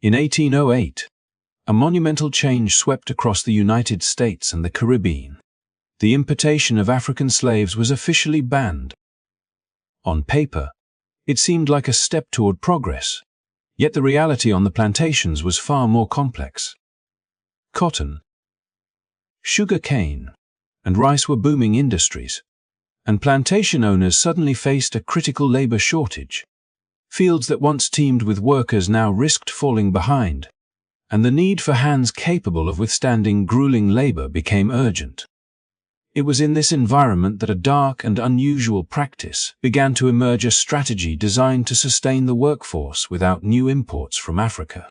In 1808, a monumental change swept across the United States and the Caribbean. The importation of African slaves was officially banned. On paper, it seemed like a step toward progress, yet the reality on the plantations was far more complex. Cotton, sugar cane, and rice were booming industries, and plantation owners suddenly faced a critical labor shortage. Fields that once teemed with workers now risked falling behind, and the need for hands capable of withstanding grueling labor became urgent. It was in this environment that a dark and unusual practice began to emerge, a strategy designed to sustain the workforce without new imports from Africa.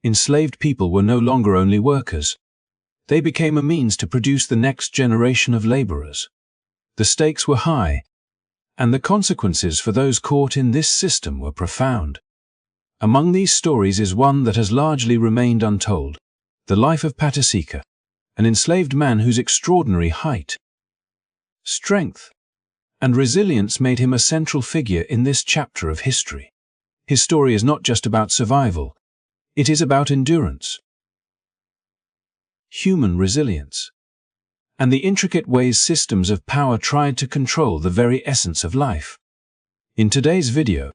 Enslaved people were no longer only workers. They became a means to produce the next generation of laborers. The stakes were high, and the consequences for those caught in this system were profound. Among these stories is one that has largely remained untold: the life of Pata Seca, an enslaved man whose extraordinary height, strength, and resilience made him a central figure in this chapter of history. His story is not just about survival, it is about endurance, human resilience, and the intricate ways systems of power tried to control the very essence of life. In today's video,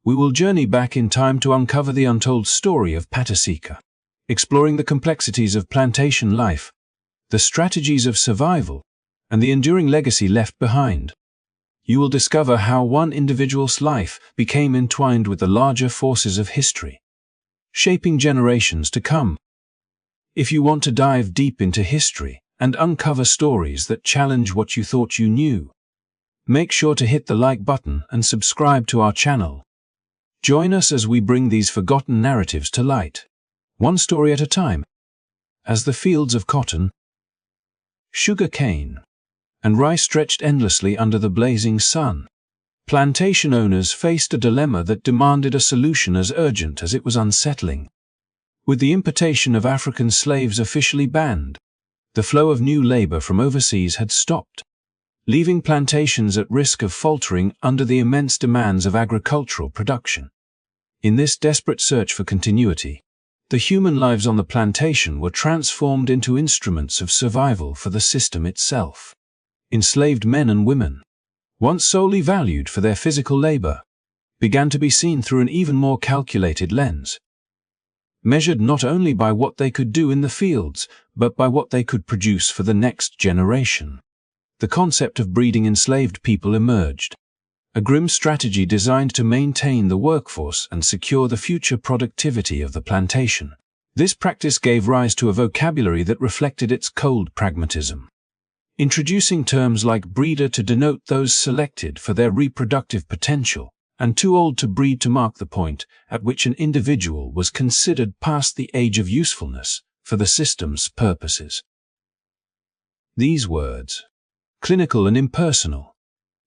we will journey back in time to uncover the untold story of Pata Seca, exploring the complexities of plantation life, the strategies of survival, and the enduring legacy left behind. You will discover how one individual's life became entwined with the larger forces of history, shaping generations to come. If you want to dive deep into history and uncover stories that challenge what you thought you knew, make sure to hit the like button and subscribe to our channel. Join us as we bring these forgotten narratives to light, one story at a time. As the fields of cotton, sugar cane, and rice stretched endlessly under the blazing sun, plantation owners faced a dilemma that demanded a solution as urgent as it was unsettling. With the importation of African slaves officially banned, the flow of new labor from overseas had stopped, leaving plantations at risk of faltering under the immense demands of agricultural production. In this desperate search for continuity, the human lives on the plantation were transformed into instruments of survival for the system itself. Enslaved men and women, once solely valued for their physical labor, began to be seen through an even more calculated lens, measured not only by what they could do in the fields, but by what they could produce for the next generation. The concept of breeding enslaved people emerged, a grim strategy designed to maintain the workforce and secure the future productivity of the plantation. This practice gave rise to a vocabulary that reflected its cold pragmatism, introducing terms like breeder to denote those selected for their reproductive potential, and too old to breed to mark the point at which an individual was considered past the age of usefulness for the system's purposes. These words, clinical and impersonal,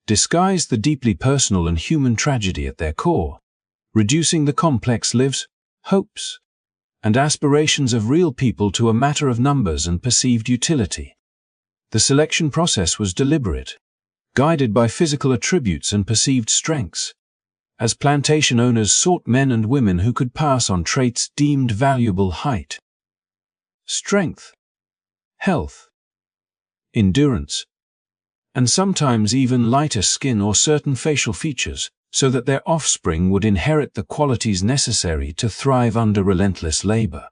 disguised the deeply personal and human tragedy at their core, reducing the complex lives, hopes, and aspirations of real people to a matter of numbers and perceived utility. The selection process was deliberate, guided by physical attributes and perceived strengths, as plantation owners sought men and women who could pass on traits deemed valuable: height, strength, health, endurance, and sometimes even lighter skin or certain facial features, so that their offspring would inherit the qualities necessary to thrive under relentless labor.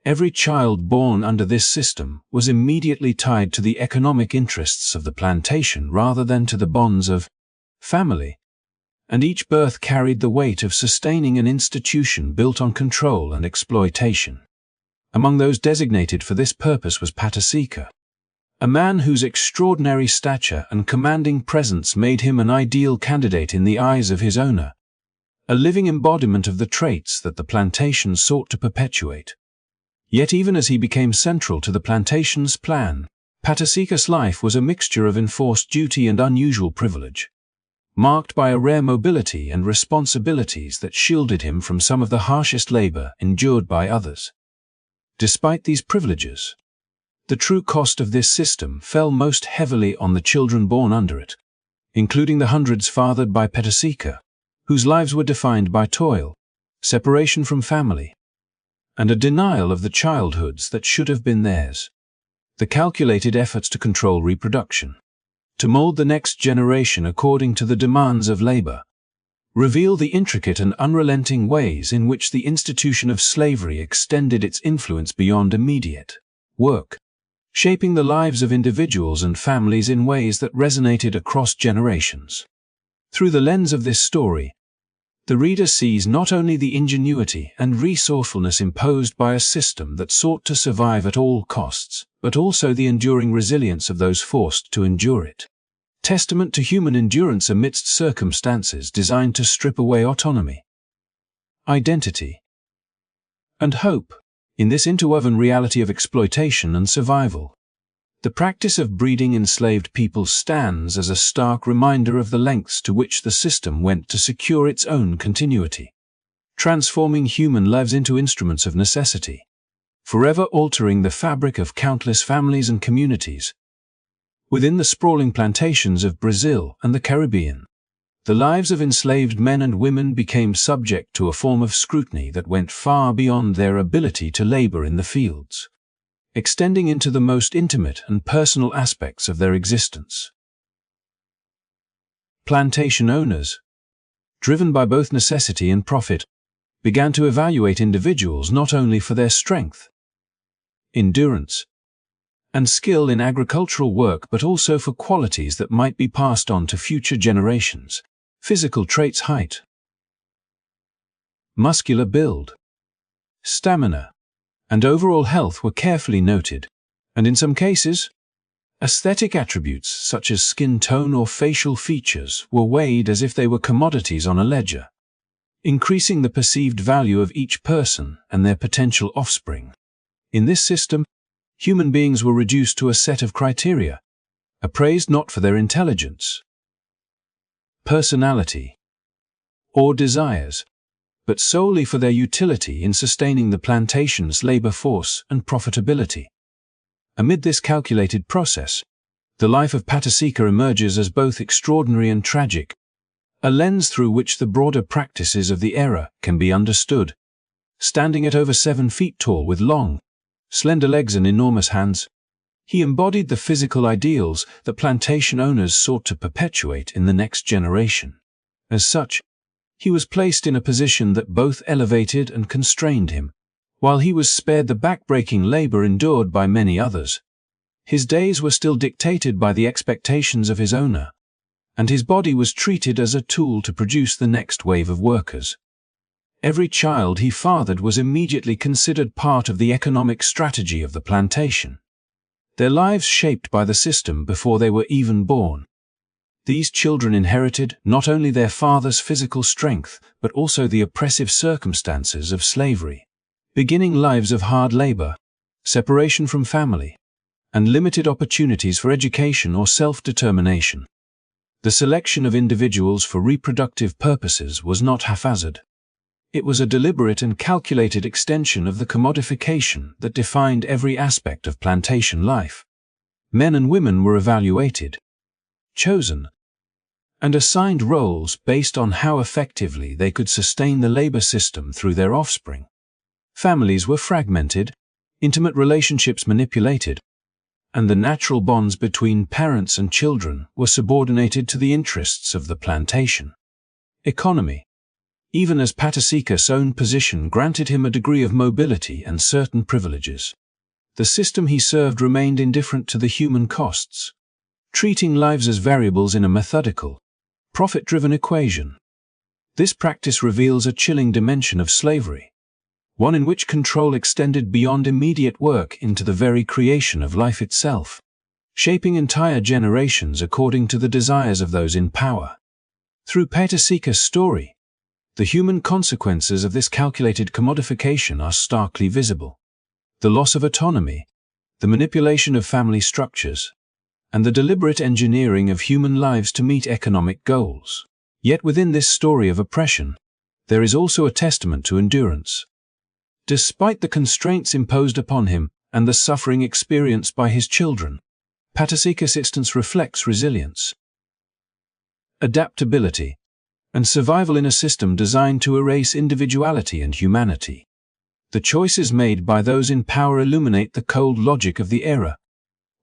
Every child born under this system was immediately tied to the economic interests of the plantation rather than to the bonds of family, and each birth carried the weight of sustaining an institution built on control and exploitation. Among those designated for this purpose was Pata Seca, a man whose extraordinary stature and commanding presence made him an ideal candidate in the eyes of his owner, a living embodiment of the traits that the plantation sought to perpetuate. Yet even as he became central to the plantation's plan, Pata Seca's life was a mixture of enforced duty and unusual privilege, marked by a rare mobility and responsibilities that shielded him from some of the harshest labor endured by others. Despite these privileges, the true cost of this system fell most heavily on the children born under it, including the hundreds fathered by Pata Seca, whose lives were defined by toil, separation from family, and a denial of the childhoods that should have been theirs. The calculated efforts to control reproduction, to mold the next generation according to the demands of labor, reveal the intricate and unrelenting ways in which the institution of slavery extended its influence beyond immediate work, shaping the lives of individuals and families in ways that resonated across generations. Through the lens of this story, the reader sees not only the ingenuity and resourcefulness imposed by a system that sought to survive at all costs, but also the enduring resilience of those forced to endure it. Testament to human endurance amidst circumstances designed to strip away autonomy, identity, and hope. In this interwoven reality of exploitation and survival, the practice of breeding enslaved people stands as a stark reminder of the lengths to which the system went to secure its own continuity, transforming human lives into instruments of necessity, forever altering the fabric of countless families and communities. Within the sprawling plantations of Brazil and the Caribbean, the lives of enslaved men and women became subject to a form of scrutiny that went far beyond their ability to labor in the fields, extending into the most intimate and personal aspects of their existence. Plantation owners, driven by both necessity and profit, began to evaluate individuals not only for their strength, endurance, and skill in agricultural work but also for qualities that might be passed on to future generations. Physical traits: height, muscular build, stamina, and overall health were carefully noted, and in some cases, aesthetic attributes such as skin tone or facial features were weighed as if they were commodities on a ledger, increasing the perceived value of each person and their potential offspring. In this system, human beings were reduced to a set of criteria, appraised not for their intelligence, personality, or desires, but solely for their utility in sustaining the plantation's labor force and profitability. Amid this calculated process, the life of Pata Seca emerges as both extraordinary and tragic, a lens through which the broader practices of the era can be understood. Standing at over 7 feet tall with long, slender legs and enormous hands, he embodied the physical ideals that plantation owners sought to perpetuate in the next generation. As such, he was placed in a position that both elevated and constrained him, while he was spared the back-breaking labor endured by many others. His days were still dictated by the expectations of his owner, and his body was treated as a tool to produce the next wave of workers. Every child he fathered was immediately considered part of the economic strategy of the plantation, their lives shaped by the system before they were even born. These children inherited not only their father's physical strength, but also the oppressive circumstances of slavery, beginning lives of hard labor, separation from family, and limited opportunities for education or self-determination. The selection of individuals for reproductive purposes was not haphazard. It was a deliberate and calculated extension of the commodification that defined every aspect of plantation life. Men and women were evaluated, chosen, and assigned roles based on how effectively they could sustain the labor system through their offspring. Families were fragmented, intimate relationships manipulated, and the natural bonds between parents and children were subordinated to the interests of the plantation. Economy. Even as Pata Seca's own position granted him a degree of mobility and certain privileges, the system he served remained indifferent to the human costs, treating lives as variables in a methodical, profit-driven equation. This practice reveals a chilling dimension of slavery, one in which control extended beyond immediate work into the very creation of life itself, shaping entire generations according to the desires of those in power. Through Pata Seca's story, the human consequences of this calculated commodification are starkly visible. The loss of autonomy, the manipulation of family structures, and the deliberate engineering of human lives to meet economic goals. Yet within this story of oppression, there is also a testament to endurance. Despite the constraints imposed upon him and the suffering experienced by his children, Pata Seca's existence reflects resilience, adaptability, and survival in a system designed to erase individuality and humanity. The choices made by those in power illuminate the cold logic of the era,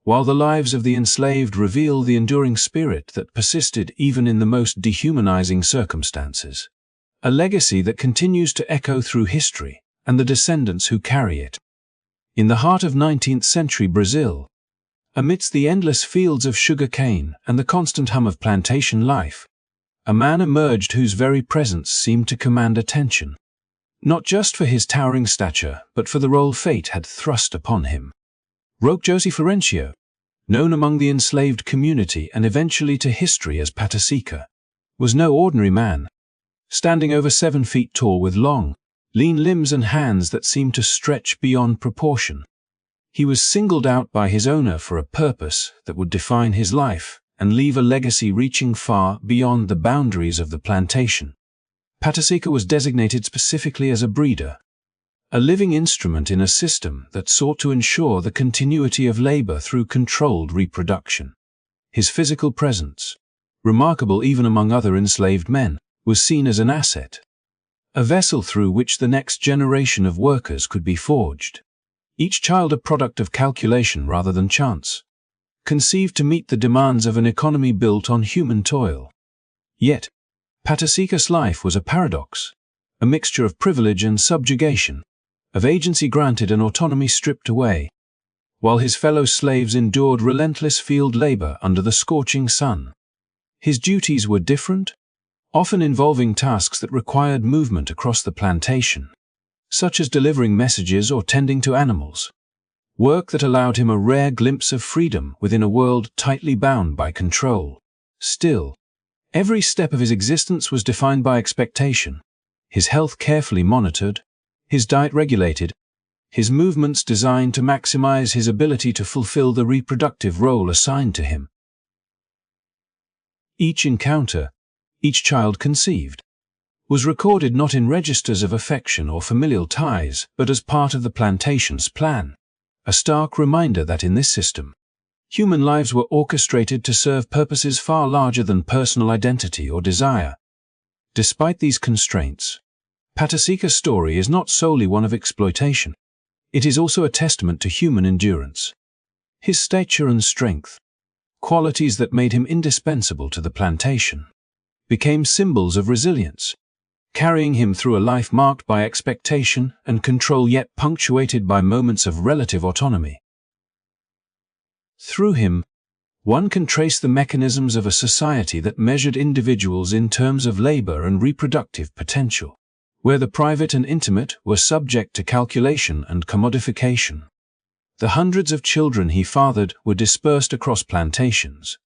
while the lives of the enslaved reveal the enduring spirit that persisted even in the most dehumanizing circumstances. A legacy that continues to echo through history and the descendants who carry it. In the heart of 19th century Brazil, amidst the endless fields of sugar cane and the constant hum of plantation life, a man emerged whose very presence seemed to command attention, not just for his towering stature, but for the role fate had thrust upon him. Roque José Florencio, known among the enslaved community and eventually to history as Pata Seca, was no ordinary man, standing over 7 feet tall with long, lean limbs and hands that seemed to stretch beyond proportion. He was singled out by his owner for a purpose that would define his life and leave a legacy reaching far beyond the boundaries of the plantation. Pata Seca was designated specifically as a breeder, a living instrument in a system that sought to ensure the continuity of labor through controlled reproduction. His physical presence, remarkable even among other enslaved men, was seen as an asset, a vessel through which the next generation of workers could be forged, each child a product of calculation rather than chance, conceived to meet the demands of an economy built on human toil. Yet, Pata Seca's life was a paradox, a mixture of privilege and subjugation, of agency granted and autonomy stripped away, while his fellow slaves endured relentless field labor under the scorching sun. His duties were different, often involving tasks that required movement across the plantation, such as delivering messages or tending to animals, work that allowed him a rare glimpse of freedom within a world tightly bound by control. Still, every step of his existence was defined by expectation, his health carefully monitored, his diet regulated, his movements designed to maximize his ability to fulfill the reproductive role assigned to him. Each encounter, each child conceived, was recorded not in registers of affection or familial ties, but as part of the plantation's plan, a stark reminder that in this system, human lives were orchestrated to serve purposes far larger than personal identity or desire. Despite these constraints, Pata Seca's story is not solely one of exploitation. It is also a testament to human endurance. His stature and strength, qualities that made him indispensable to the plantation, became symbols of resilience, carrying him through a life marked by expectation and control yet punctuated by moments of relative autonomy. Through him, one can trace the mechanisms of a society that measured individuals in terms of labor and reproductive potential, where the private and intimate were subject to calculation and commodification. The hundreds of children he fathered were dispersed across plantations,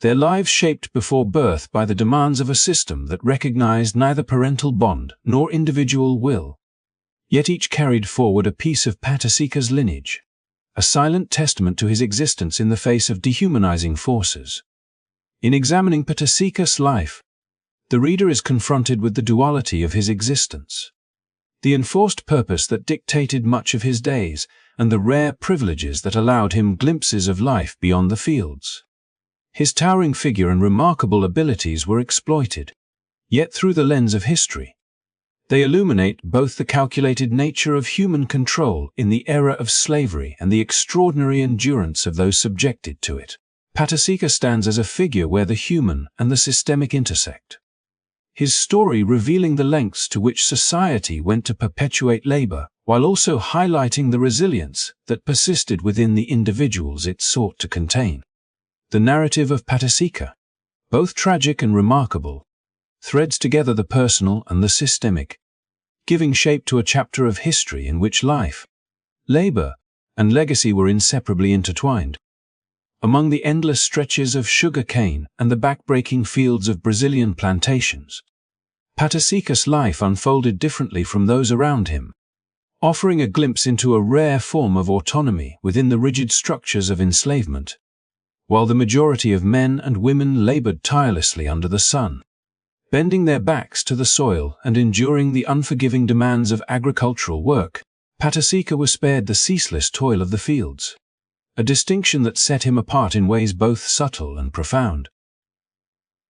their lives shaped before birth by the demands of a system that recognized neither parental bond nor individual will. Yet each carried forward a piece of Pata Seca's lineage, a silent testament to his existence in the face of dehumanizing forces. In examining Pata Seca's life, the reader is confronted with the duality of his existence, the enforced purpose that dictated much of his days, and the rare privileges that allowed him glimpses of life beyond the fields. His towering figure and remarkable abilities were exploited, yet through the lens of history, they illuminate both the calculated nature of human control in the era of slavery and the extraordinary endurance of those subjected to it. Pata Seca stands as a figure where the human and the systemic intersect, his story revealing the lengths to which society went to perpetuate labor, while also highlighting the resilience that persisted within the individuals it sought to contain. The narrative of Pata Seca, both tragic and remarkable, threads together the personal and the systemic, giving shape to a chapter of history in which life, labor, and legacy were inseparably intertwined. Among the endless stretches of sugar cane and the backbreaking fields of Brazilian plantations, Pata Seca's life unfolded differently from those around him, offering a glimpse into a rare form of autonomy within the rigid structures of enslavement. While the majority of men and women labored tirelessly under the sun, bending their backs to the soil and enduring the unforgiving demands of agricultural work, Pata Seca was spared the ceaseless toil of the fields, a distinction that set him apart in ways both subtle and profound.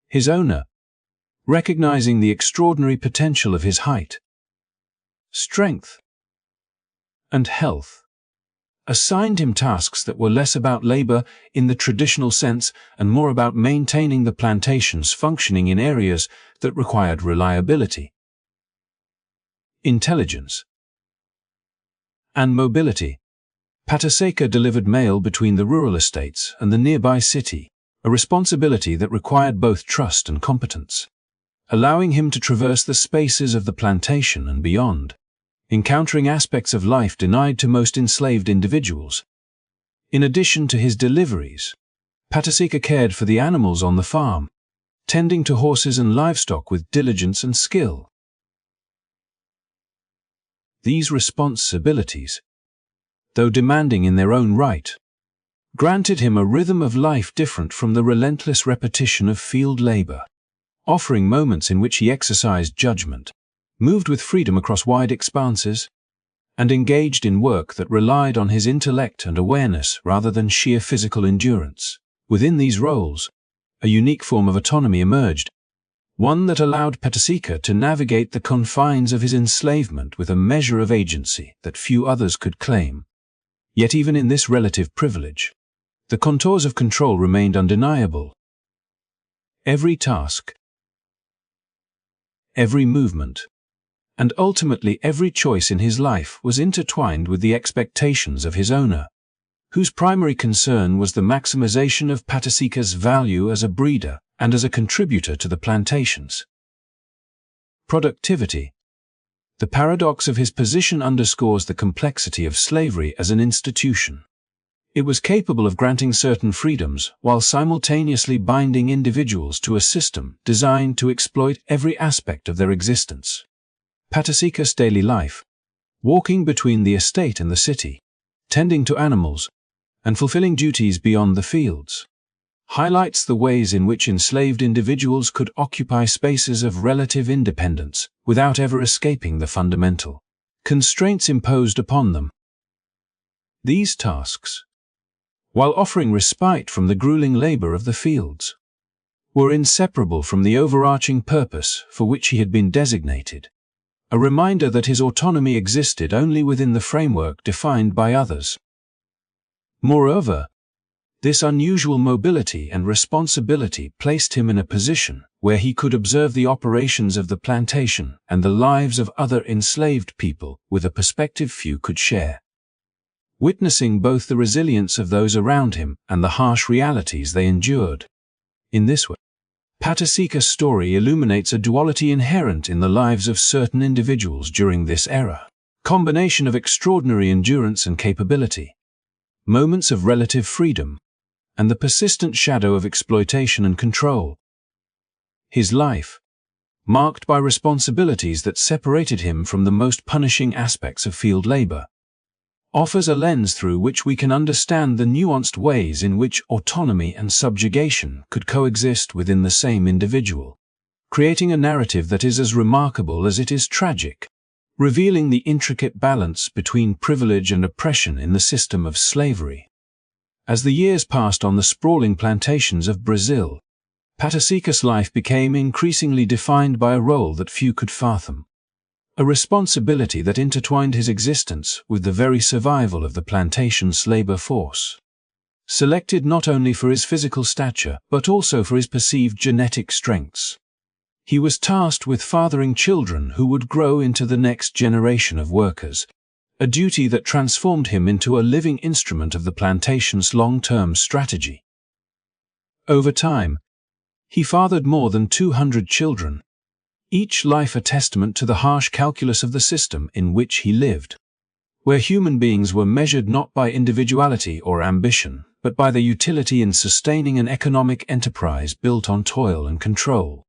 His owner, recognizing the extraordinary potential of his height, strength, and health, assigned him tasks that were less about labor in the traditional sense and more about maintaining the plantations functioning in areas that required reliability, intelligence, and mobility. Pata Seca delivered mail between the rural estates and the nearby city, a responsibility that required both trust and competence, allowing him to traverse the spaces of the plantation and beyond, encountering aspects of life denied to most enslaved individuals. In addition to his deliveries, Pata Seca cared for the animals on the farm, tending to horses and livestock with diligence and skill. These responsibilities, though demanding in their own right, granted him a rhythm of life different from the relentless repetition of field labor, offering moments in which he exercised judgment, moved with freedom across wide expanses, and engaged in work that relied on his intellect and awareness rather than sheer physical endurance. Within these roles, a unique form of autonomy emerged, one that allowed Pata Seca to navigate the confines of his enslavement with a measure of agency that few others could claim. Yet even in this relative privilege, the contours of control remained undeniable. Every task, every movement, and ultimately every choice in his life was intertwined with the expectations of his owner, whose primary concern was the maximization of Pata Seca's value as a breeder and as a contributor to the plantations. Productivity. The paradox of his position underscores the complexity of slavery as an institution. It was capable of granting certain freedoms while simultaneously binding individuals to a system designed to exploit every aspect of their existence. Pata Seca's daily life, walking between the estate and the city, tending to animals, and fulfilling duties beyond the fields, highlights the ways in which enslaved individuals could occupy spaces of relative independence without ever escaping the fundamental constraints imposed upon them. These tasks, while offering respite from the grueling labor of the fields, were inseparable from the overarching purpose for which he had been designated, a reminder that his autonomy existed only within the framework defined by others. Moreover, this unusual mobility and responsibility placed him in a position where he could observe the operations of the plantation and the lives of other enslaved people with a perspective few could share, witnessing both the resilience of those around him and the harsh realities they endured. In this way, Pata Seca's story illuminates a duality inherent in the lives of certain individuals during this era. Combination of extraordinary endurance and capability, moments of relative freedom, and the persistent shadow of exploitation and control. His life, marked by responsibilities that separated him from the most punishing aspects of field labor, offers a lens through which we can understand the nuanced ways in which autonomy and subjugation could coexist within the same individual, creating a narrative that is as remarkable as it is tragic, revealing the intricate balance between privilege and oppression in the system of slavery. As the years passed on the sprawling plantations of Brazil, Pata Seca's life became increasingly defined by a role that few could fathom, a responsibility that intertwined his existence with the very survival of the plantation's labor force. Selected not only for his physical stature but also for his perceived genetic strengths, he was tasked with fathering children who would grow into the next generation of workers, a duty that transformed him into a living instrument of the plantation's long-term strategy. Over time, he fathered more than 200 children, each life a testament to the harsh calculus of the system in which he lived, where human beings were measured not by individuality or ambition, but by their utility in sustaining an economic enterprise built on toil and control.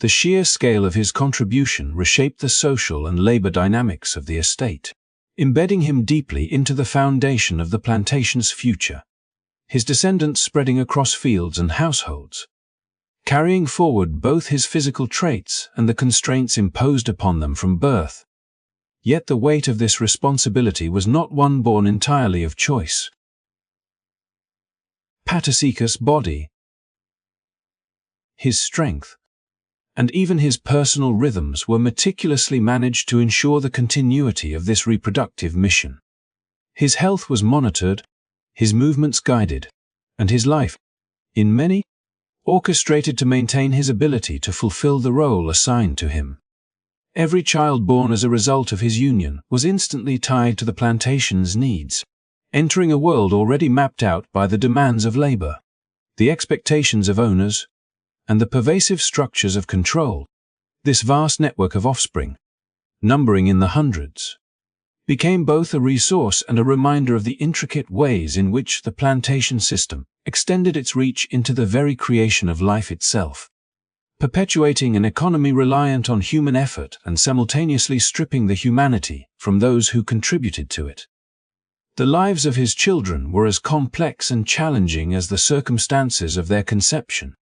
The sheer scale of his contribution reshaped the social and labor dynamics of the estate, embedding him deeply into the foundation of the plantation's future, his descendants spreading across fields and households, carrying forward both his physical traits and the constraints imposed upon them from birth. Yet the weight of this responsibility was not one born entirely of choice. Pata Seca's body, his strength, and even his personal rhythms were meticulously managed to ensure the continuity of this reproductive mission. His health was monitored, his movements guided, and his life, in many, orchestrated to maintain his ability to fulfill the role assigned to him. Every child born as a result of his union was instantly tied to the plantation's needs, entering a world already mapped out by the demands of labor, the expectations of owners, and the pervasive structures of control. This vast network of offspring, numbering in the hundreds, became both a resource and a reminder of the intricate ways in which the plantation system extended its reach into the very creation of life itself, perpetuating an economy reliant on human effort and simultaneously stripping the humanity from those who contributed to it. The lives of his children were as complex and challenging as the circumstances of their conception.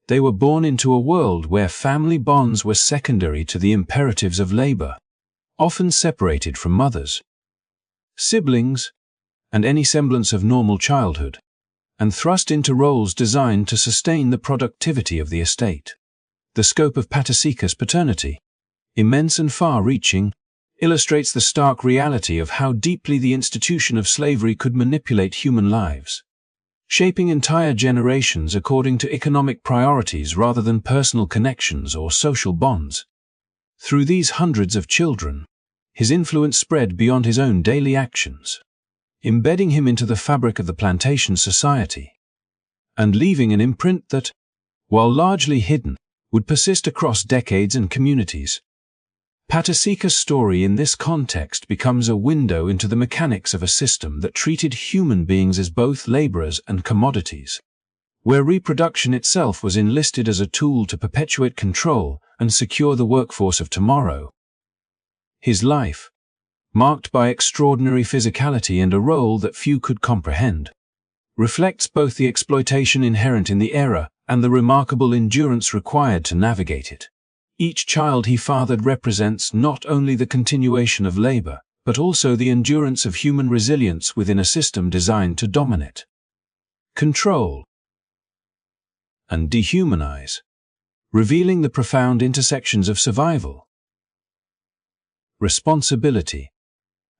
They were born into a world where family bonds were secondary to the imperatives of labor, often separated from mothers, siblings, and any semblance of normal childhood, and thrust into roles designed to sustain the productivity of the estate. The scope of Pata Seca's paternity, immense and far-reaching, illustrates the stark reality of how deeply the institution of slavery could manipulate human lives, shaping entire generations according to economic priorities rather than personal connections or social bonds. Through these hundreds of children, his influence spread beyond his own daily actions, embedding him into the fabric of the plantation society, and leaving an imprint that, while largely hidden, would persist across decades and communities. Pata Seca's story in this context becomes a window into the mechanics of a system that treated human beings as both laborers and commodities, where reproduction itself was enlisted as a tool to perpetuate control and secure the workforce of tomorrow. His life, marked by extraordinary physicality and a role that few could comprehend, reflects both the exploitation inherent in the era and the remarkable endurance required to navigate it. Each child he fathered represents not only the continuation of labor, but also the endurance of human resilience within a system designed to dominate, control, and dehumanize, revealing the profound intersections of survival, responsibility,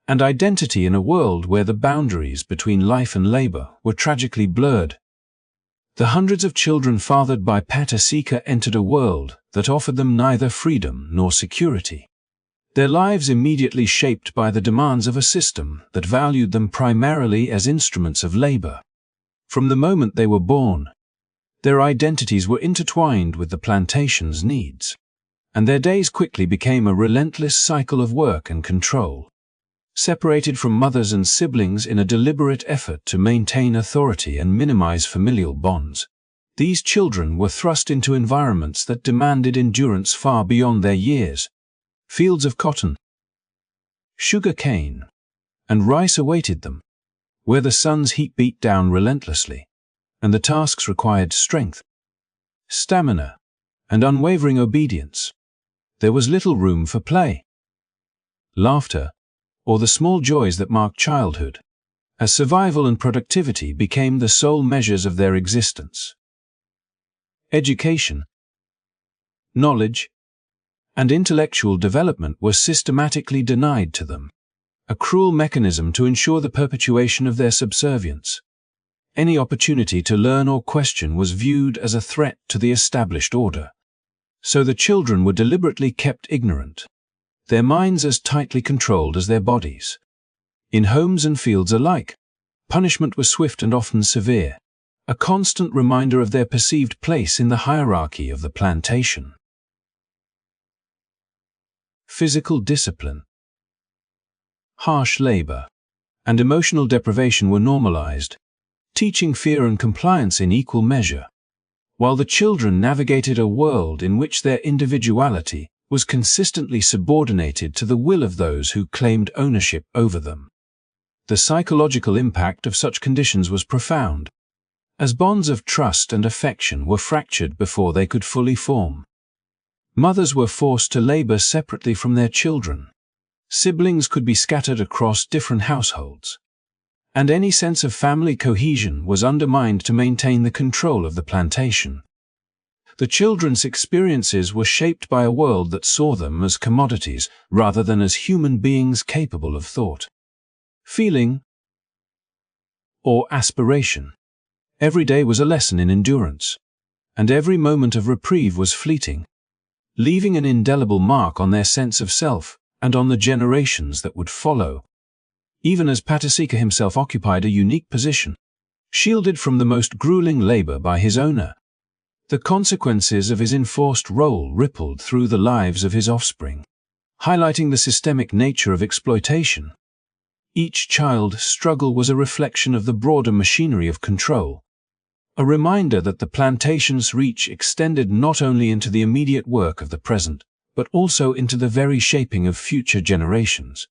and identity in a world where the boundaries between life and labor were tragically blurred. The hundreds of children fathered by Pata Seca entered a world that offered them neither freedom nor security, their lives immediately shaped by the demands of a system that valued them primarily as instruments of labor. From the moment they were born, their identities were intertwined with the plantation's needs, and their days quickly became a relentless cycle of work and control. Separated from mothers and siblings in a deliberate effort to maintain authority and minimize familial bonds, these children were thrust into environments that demanded endurance far beyond their years. Fields of cotton, sugar cane, and rice awaited them, where the sun's heat beat down relentlessly, and the tasks required strength, stamina, and unwavering obedience. There was little room for play, laughter, or the small joys that mark childhood, as survival and productivity became the sole measures of their existence. Education, knowledge, and intellectual development were systematically denied to them, a cruel mechanism to ensure the perpetuation of their subservience. Any opportunity to learn or question was viewed as a threat to the established order, so the children were deliberately kept ignorant, their minds as tightly controlled as their bodies. In homes and fields alike, punishment was swift and often severe, a constant reminder of their perceived place in the hierarchy of the plantation. Physical discipline, harsh labor, and emotional deprivation were normalized, teaching fear and compliance in equal measure, while the children navigated a world in which their individuality was consistently subordinated to the will of those who claimed ownership over them. The psychological impact of such conditions was profound, as bonds of trust and affection were fractured before they could fully form. Mothers were forced to labor separately from their children, siblings could be scattered across different households, and any sense of family cohesion was undermined to maintain the control of the plantation. The children's experiences were shaped by a world that saw them as commodities rather than as human beings capable of thought, feeling, or aspiration. Every day was a lesson in endurance, and every moment of reprieve was fleeting, leaving an indelible mark on their sense of self and on the generations that would follow. Even as Pata Seca himself occupied a unique position, shielded from the most grueling labor by his owner, the consequences of his enforced role rippled through the lives of his offspring, highlighting the systemic nature of exploitation. Each child's struggle was a reflection of the broader machinery of control, a reminder that the plantation's reach extended not only into the immediate work of the present, but also into the very shaping of future generations.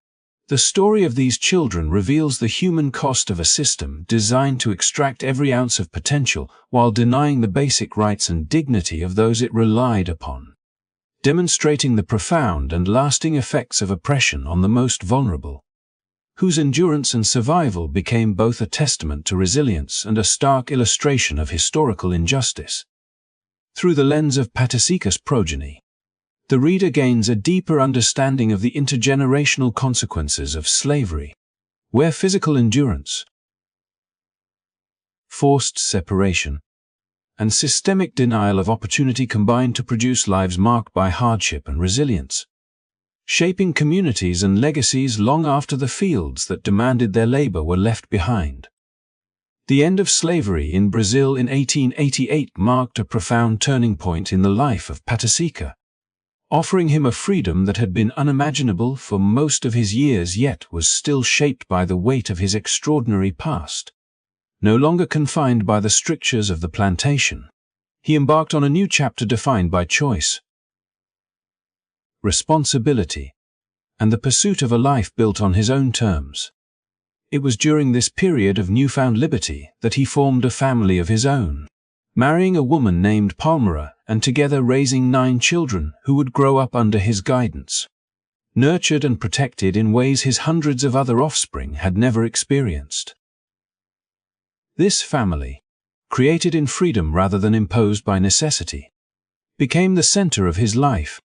The story of these children reveals the human cost of a system designed to extract every ounce of potential while denying the basic rights and dignity of those it relied upon, demonstrating the profound and lasting effects of oppression on the most vulnerable, whose endurance and survival became both a testament to resilience and a stark illustration of historical injustice. Through the lens of Pata Seca's progeny, the reader gains a deeper understanding of the intergenerational consequences of slavery, where physical endurance, forced separation, and systemic denial of opportunity combined to produce lives marked by hardship and resilience, shaping communities and legacies long after the fields that demanded their labor were left behind. The end of slavery in Brazil in 1888 marked a profound turning point in the life of Pata Seca, offering him a freedom that had been unimaginable for most of his years yet was still shaped by the weight of his extraordinary past. No longer confined by the strictures of the plantation, he embarked on a new chapter defined by choice, responsibility, and the pursuit of a life built on his own terms. It was during this period of newfound liberty that he formed a family of his own, marrying a woman named Palmera and together raising 9 children who would grow up under his guidance, nurtured and protected in ways his hundreds of other offspring had never experienced. This family, created in freedom rather than imposed by necessity, became the center of his life,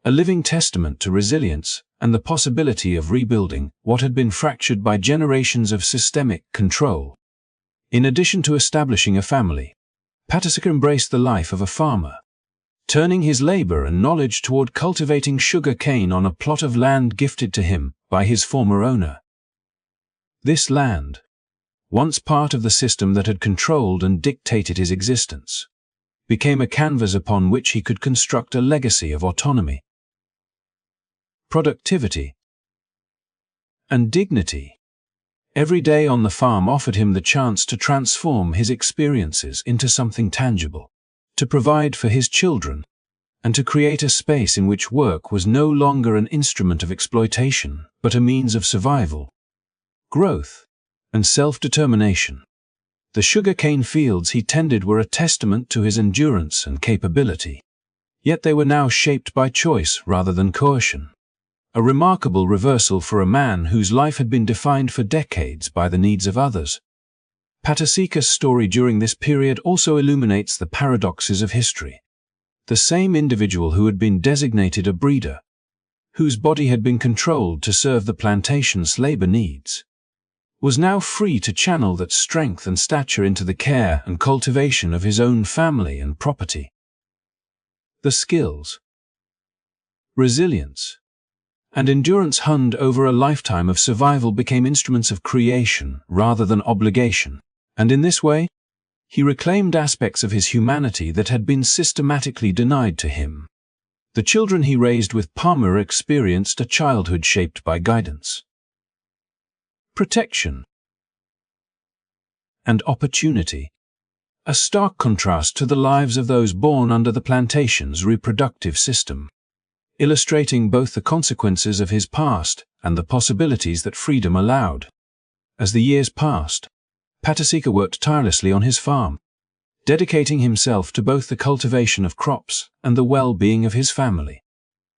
a living testament to resilience and the possibility of rebuilding what had been fractured by generations of systemic control. In addition to establishing a family, Pata Seca embraced the life of a farmer, turning his labor and knowledge toward cultivating sugar cane on a plot of land gifted to him by his former owner. This land, once part of the system that had controlled and dictated his existence, became a canvas upon which he could construct a legacy of autonomy, productivity, and dignity. Every day on the farm offered him the chance to transform his experiences into something tangible, to provide for his children, and to create a space in which work was no longer an instrument of exploitation, but a means of survival, growth, and self-determination. The sugarcane fields he tended were a testament to his endurance and capability, yet they were now shaped by choice rather than coercion. A remarkable reversal for a man whose life had been defined for decades by the needs of others. Pata Seca's story during this period also illuminates the paradoxes of history. The same individual who had been designated a breeder, whose body had been controlled to serve the plantation's labor needs, was now free to channel that strength and stature into the care and cultivation of his own family and property. The skills, resilience, and endurance honed over a lifetime of survival became instruments of creation rather than obligation, and in this way, he reclaimed aspects of his humanity that had been systematically denied to him. The children he raised with Palmera experienced a childhood shaped by guidance, protection, and opportunity, a stark contrast to the lives of those born under the plantation's reproductive system, illustrating both the consequences of his past and the possibilities that freedom allowed. As the years passed, Pata Seca worked tirelessly on his farm, dedicating himself to both the cultivation of crops and the well-being of his family.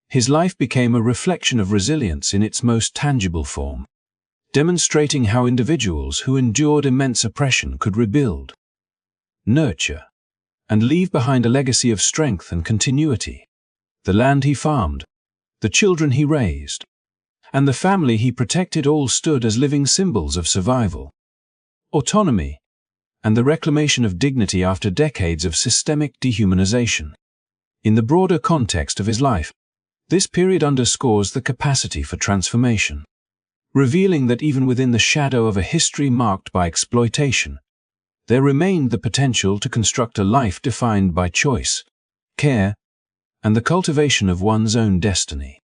His life became a reflection of resilience in its most tangible form, demonstrating how individuals who endured immense oppression could rebuild, nurture, and leave behind a legacy of strength and continuity. The land he farmed, the children he raised, and the family he protected all stood as living symbols of survival, autonomy, and the reclamation of dignity after decades of systemic dehumanization. In the broader context of his life, this period underscores the capacity for transformation, revealing that even within the shadow of a history marked by exploitation, there remained the potential to construct a life defined by choice, care, and the cultivation of one's own destiny.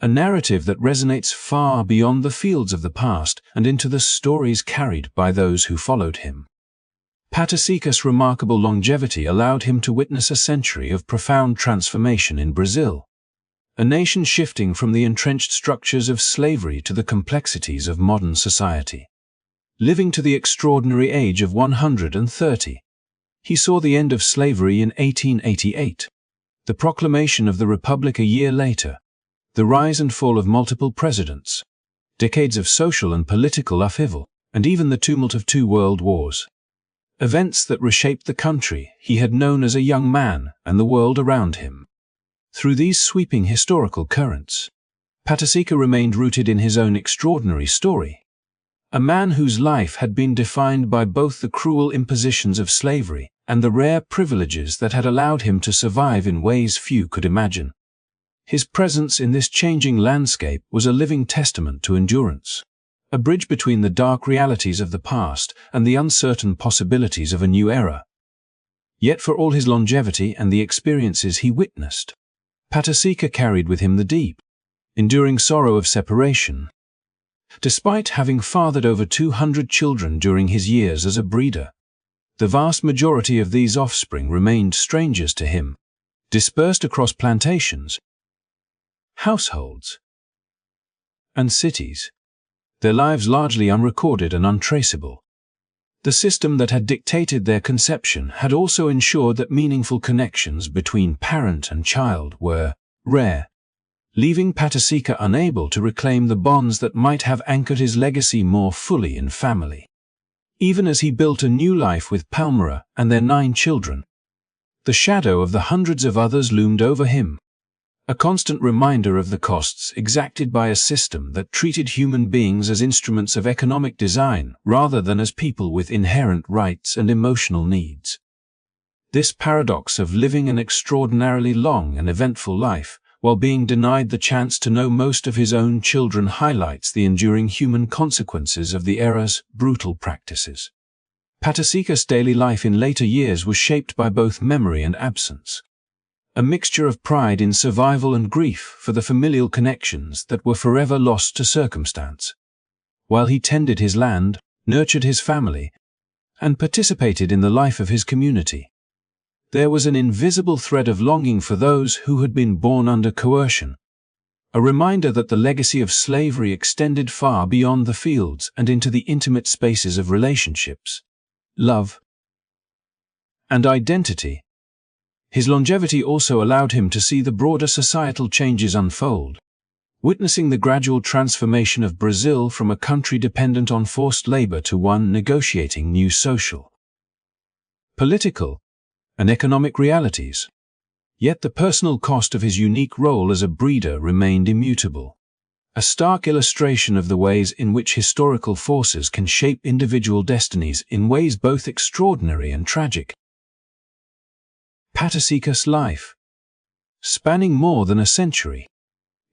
A narrative that resonates far beyond the fields of the past and into the stories carried by those who followed him. Pata Seca's remarkable longevity allowed him to witness a century of profound transformation in Brazil, a nation shifting from the entrenched structures of slavery to the complexities of modern society. Living to the extraordinary age of 130, he saw the end of slavery in 1888, the proclamation of the Republic a year later, the rise and fall of multiple presidents, decades of social and political upheaval, and even the tumult of 2 world wars. Events that reshaped the country he had known as a young man and the world around him. Through these sweeping historical currents, Pata Seca remained rooted in his own extraordinary story. A man whose life had been defined by both the cruel impositions of slavery and the rare privileges that had allowed him to survive in ways few could imagine. His presence in this changing landscape was a living testament to endurance, a bridge between the dark realities of the past and the uncertain possibilities of a new era. Yet for all his longevity and the experiences he witnessed, Pata Seca carried with him the deep, enduring sorrow of separation. Despite having fathered over 200 children during his years as a breeder, the vast majority of these offspring remained strangers to him, dispersed across plantations, households, and cities, their lives largely unrecorded and untraceable. The system that had dictated their conception had also ensured that meaningful connections between parent and child were rare, leaving Pata Seca unable to reclaim the bonds that might have anchored his legacy more fully in family. Even as he built a new life with Palmyra and their 9 children, the shadow of the hundreds of others loomed over him, a constant reminder of the costs exacted by a system that treated human beings as instruments of economic design rather than as people with inherent rights and emotional needs. This paradox of living an extraordinarily long and eventful life, while being denied the chance to know most of his own children, highlights the enduring human consequences of the era's brutal practices. Pata Seca's daily life in later years was shaped by both memory and absence, a mixture of pride in survival and grief for the familial connections that were forever lost to circumstance. While he tended his land, nurtured his family, and participated in the life of his community, there was an invisible thread of longing for those who had been born under coercion, a reminder that the legacy of slavery extended far beyond the fields and into the intimate spaces of relationships, love, and identity. His longevity also allowed him to see the broader societal changes unfold, witnessing the gradual transformation of Brazil from a country dependent on forced labor to one negotiating new social, political, and economic realities. Yet the personal cost of his unique role as a breeder remained immutable, a stark illustration of the ways in which historical forces can shape individual destinies in ways both extraordinary and tragic. Pata Seca's life, spanning more than a century,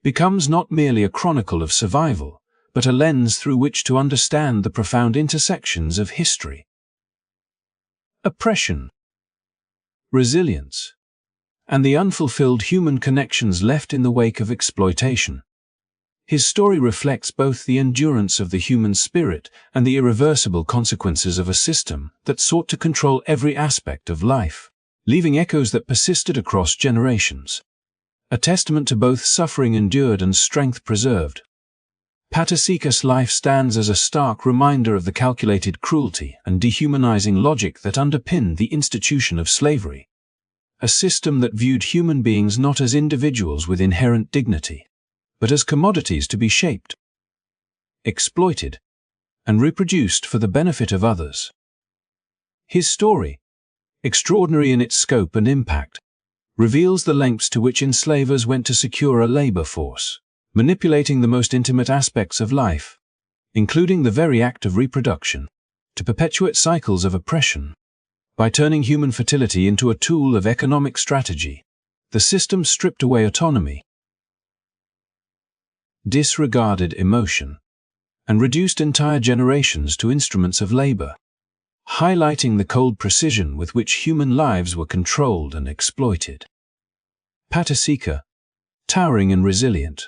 becomes not merely a chronicle of survival, but a lens through which to understand the profound intersections of history, oppression, resilience, and the unfulfilled human connections left in the wake of exploitation. His story reflects both the endurance of the human spirit and the irreversible consequences of a system that sought to control every aspect of life, leaving echoes that persisted across generations, a testament to both suffering endured and strength preserved. Pata Seca's life stands as a stark reminder of the calculated cruelty and dehumanizing logic that underpinned the institution of slavery, a system that viewed human beings not as individuals with inherent dignity, but as commodities to be shaped, exploited, and reproduced for the benefit of others. His story, extraordinary in its scope and impact, reveals the lengths to which enslavers went to secure a labor force manipulating the most intimate aspects of life, including the very act of reproduction, to perpetuate cycles of oppression. By turning human fertility into a tool of economic strategy, the system stripped away autonomy, disregarded emotion, and reduced entire generations to instruments of labor, highlighting the cold precision with which human lives were controlled and exploited. Pata Seca, towering and resilient,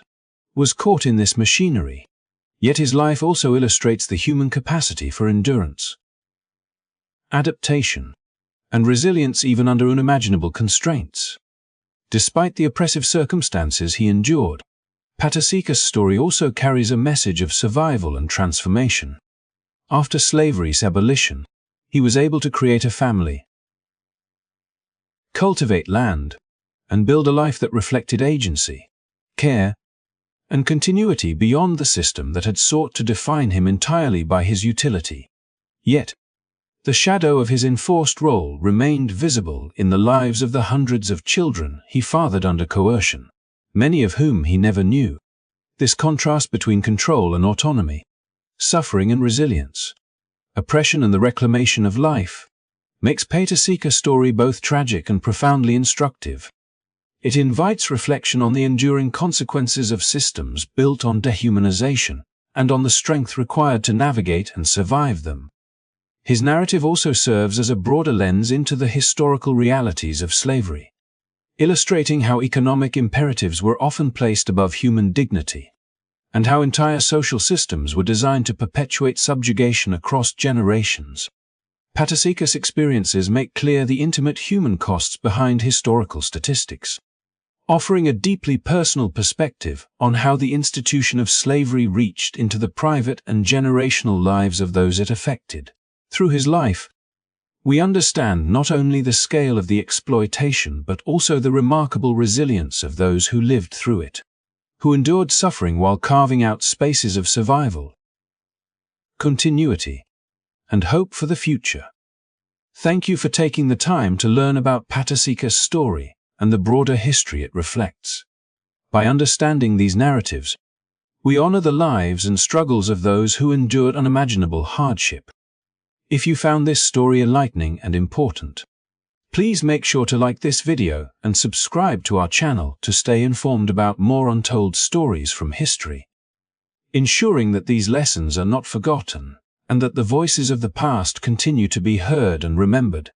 was caught in this machinery, yet his life also illustrates the human capacity for endurance, adaptation, and resilience even under unimaginable constraints. Despite the oppressive circumstances he endured, Pata Seca's story also carries a message of survival and transformation. After slavery's abolition, he was able to create a family, cultivate land, and build a life that reflected agency, care, and continuity beyond the system that had sought to define him entirely by his utility. Yet, the shadow of his enforced role remained visible in the lives of the hundreds of children he fathered under coercion, many of whom he never knew. This contrast between control and autonomy, suffering and resilience, oppression and the reclamation of life, makes Pata Seca's story both tragic and profoundly instructive. It invites reflection on the enduring consequences of systems built on dehumanization and on the strength required to navigate and survive them. His narrative also serves as a broader lens into the historical realities of slavery, illustrating how economic imperatives were often placed above human dignity, and how entire social systems were designed to perpetuate subjugation across generations. Pata Seca's experiences make clear the intimate human costs behind historical statistics, offering a deeply personal perspective on how the institution of slavery reached into the private and generational lives of those it affected. Through his life, we understand not only the scale of the exploitation but also the remarkable resilience of those who lived through it, who endured suffering while carving out spaces of survival, continuity, and hope for the future. Thank you for taking the time to learn about Pata Seca's story and the broader history it reflects. By understanding these narratives, we honor the lives and struggles of those who endured unimaginable hardship. If you found this story enlightening and important, please make sure to like this video and subscribe to our channel to stay informed about more untold stories from history, ensuring that these lessons are not forgotten and that the voices of the past continue to be heard and remembered.